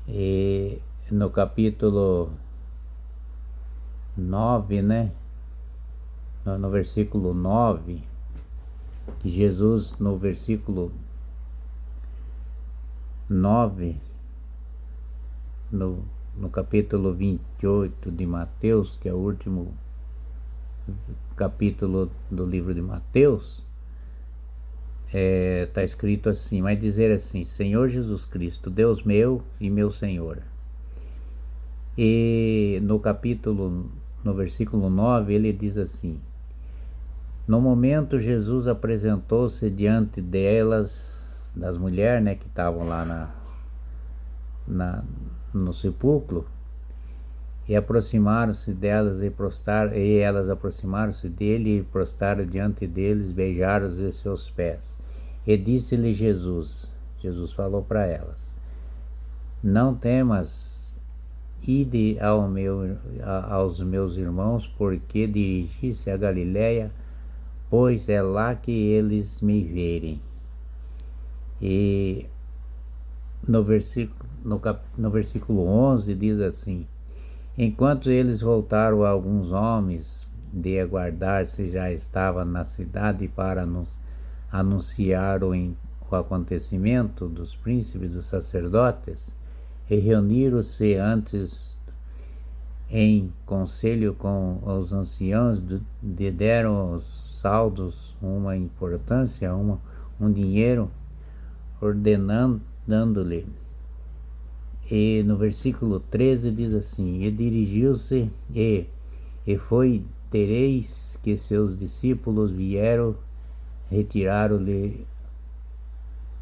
E no capítulo 9, né? No versículo 9, que Jesus, no versículo 9, no capítulo 28 de Mateus, que é o último capítulo do livro de Mateus, está escrito assim, vai dizer assim: Senhor Jesus Cristo, Deus meu e meu Senhor. E no versículo 9, ele diz assim: no momento Jesus apresentou-se diante delas, das mulheres, né, que estavam lá no sepulcro, e aproximaram-se delas e elas aproximaram-se dele e prostraram diante deles, beijaram os seus pés. E disse-lhe Jesus falou para elas: não temas, ide aos meus irmãos, porque dirigi-se a Galiléia, pois é lá que eles me verem. E no versículo 11 diz assim: enquanto eles voltaram, alguns homens de aguardar se já estavam na cidade para anunciar o acontecimento dos príncipes dos sacerdotes, e reuniram-se antes em conselho com os anciãos, deram aos saldos uma importância, um dinheiro, ordenando-lhe. E no versículo 13 diz assim: e dirigiu-se e foi, tereis que seus discípulos vieram, retiraram-lhe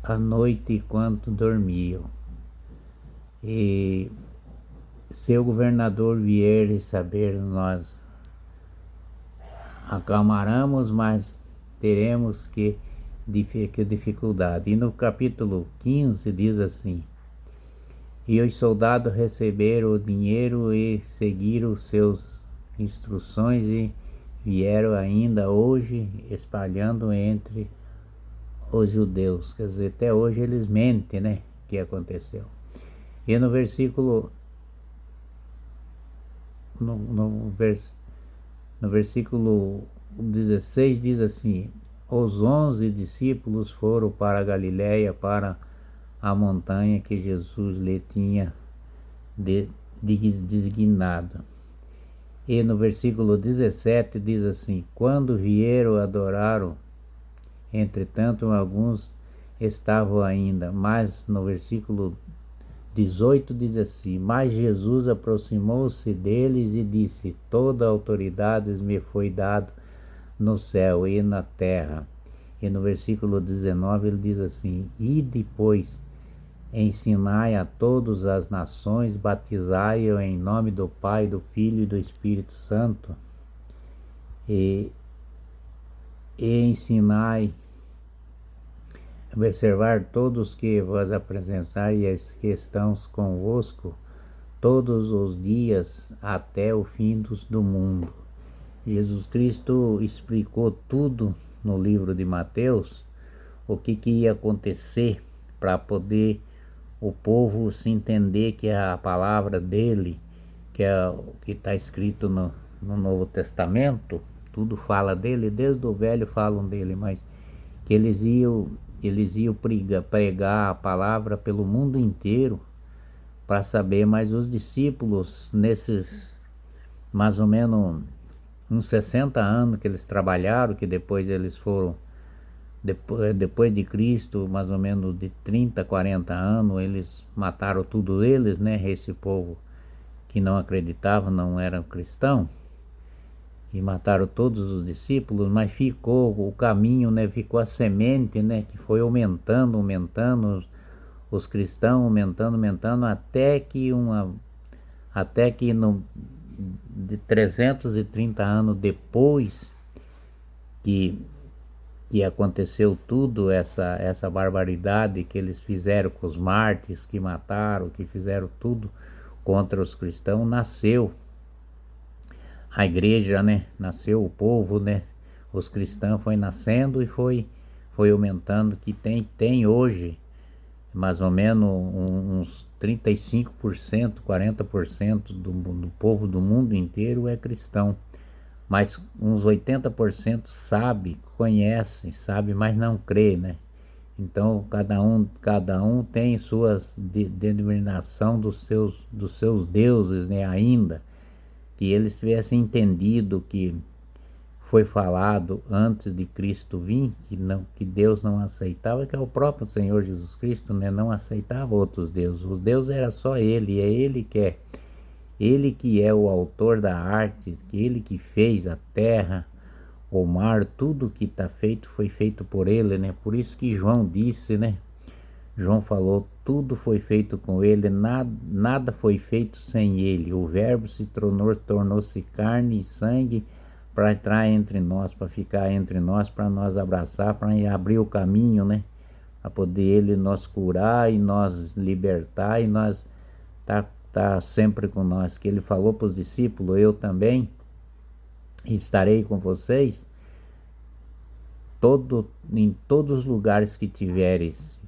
à noite enquanto dormiam. E se o governador vier e saber, nós acalmaremos, mas teremos que dificuldade. E no capítulo 15 diz assim: e os soldados receberam o dinheiro e seguiram seus instruções, e vieram ainda hoje espalhando entre os judeus. Quer dizer, até hoje eles mentem, né, que aconteceu. E no versículo no versículo 16 diz assim: os 11 discípulos foram para a Galiléia, para a montanha que Jesus lhe tinha designado. E no versículo 17 diz assim: quando vieram, adoraram, entretanto alguns estavam ainda. Mas no versículo 18 diz assim: mas Jesus aproximou-se deles e disse: toda a autoridade me foi dada no céu e na terra. E no versículo 19 ele diz assim: e depois ensinai a todas as nações, batizai-o em nome do Pai, do Filho e do Espírito Santo, e ensinai a observar todos que vos apresentai, e as que estão convosco todos os dias até o fim do mundo. Jesus Cristo explicou tudo no livro de Mateus, o que ia acontecer, para poder o povo se entender que a palavra dele, que é o que está escrito no Novo Testamento, tudo fala dele, desde o Velho falam dele, mas que eles iam pregar a palavra pelo mundo inteiro para saber. Mas os discípulos, nesses mais ou menos uns 60 anos que eles trabalharam, que depois eles foram, depois de Cristo, mais ou menos de 30, 40 anos, eles mataram tudo eles, né? Esse povo que não acreditava, não era cristão, e mataram todos os discípulos. Mas ficou o caminho, né? Ficou a semente, né? Que foi aumentando, os cristãos aumentando, até que de 330 anos depois que aconteceu tudo essa barbaridade que eles fizeram com os mártires, que mataram, que fizeram tudo contra os cristãos, nasceu a igreja, né? Nasceu o povo, né? Os cristãos foi nascendo e foi aumentando, que tem hoje mais ou menos uns 35%, 40% do povo do mundo inteiro é cristão, mas uns 80% sabe, conhece, sabe, mas não crê, né? Então cada um tem suas denominação dos seus deuses, né? Ainda que eles tivessem entendido que foi falado antes de Cristo vir, que Deus não aceitava, que é o próprio Senhor Jesus Cristo, né, não aceitava outros deuses. Os deuses era só Ele, é Ele que é o autor da arte, Ele que fez a terra, o mar, tudo que está feito foi feito por Ele, né? Por isso que João disse, né? João falou, tudo foi feito com Ele, nada foi feito sem Ele. O Verbo se tornou-se carne e sangue para entrar entre nós, para ficar entre nós, para nós abraçar, para abrir o caminho, né? Para poder Ele nos curar e nos libertar e nós tá sempre com nós. Que Ele falou para os discípulos, eu também estarei com vocês em todos os lugares que tiveres,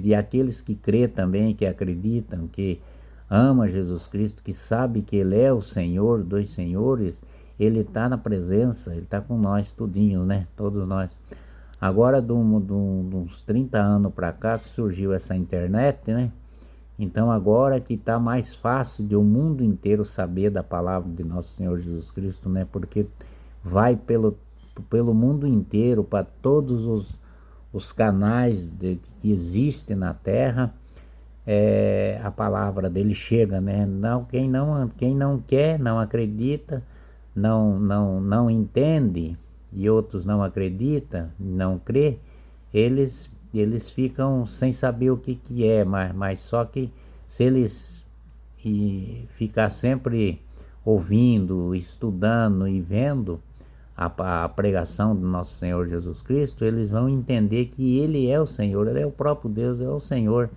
e aqueles que crê também, que acreditam, que ama Jesus Cristo, que sabe que Ele é o Senhor dos senhores, Ele está na presença, Ele está com nós tudinhos, né? Todos nós. Agora, de uns 30 anos para cá que surgiu essa internet, né? Então agora que está mais fácil de o mundo inteiro saber da palavra de nosso Senhor Jesus Cristo, né? Porque vai pelo mundo inteiro, para todos os canais que existem na terra, a palavra dele chega, né? Não, quem não quer, não acredita, não entende, e outros não acreditam, não crê, eles ficam sem saber o que é, mas só que se eles ficar sempre ouvindo, estudando e vendo a pregação do nosso Senhor Jesus Cristo, eles vão entender que Ele é o Senhor, Ele é o próprio Deus, é o Senhor,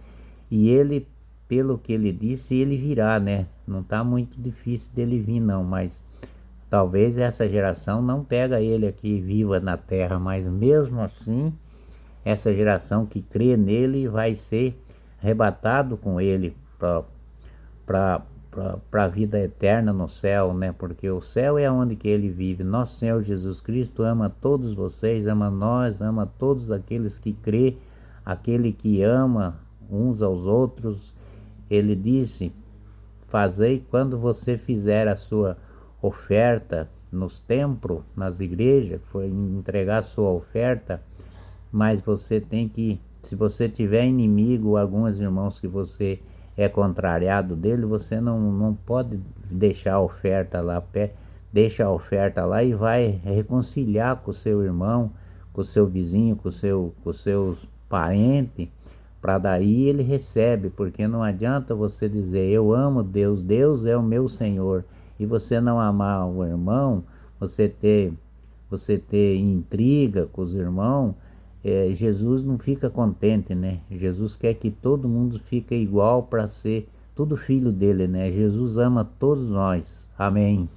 e Ele, pelo que Ele disse, Ele virá, né? Não está muito difícil dele vir não, mas talvez essa geração não pega Ele aqui viva na terra, mas mesmo assim, essa geração que crê nele vai ser arrebatado com Ele para a vida eterna no céu, né? Porque o céu é onde que Ele vive. Nosso Senhor Jesus Cristo ama todos vocês, ama nós, ama todos aqueles que crê, aquele que ama uns aos outros. Ele disse, fazei quando você fizer a sua oferta nos templos, nas igrejas, foi entregar a sua oferta, mas você tem que, se você tiver inimigo, alguns irmãos que você é contrariado dele, você não pode deixar a oferta lá, deixa a oferta lá e vai reconciliar com o seu irmão, com o seu vizinho, com os seus parentes, para daí ele recebe, porque não adianta você dizer, eu amo Deus, Deus é o meu Senhor, e você não amar o irmão, você ter intriga com os irmãos, Jesus não fica contente, né? Jesus quer que todo mundo fique igual para ser tudo filho dele, né? Jesus ama todos nós. Amém.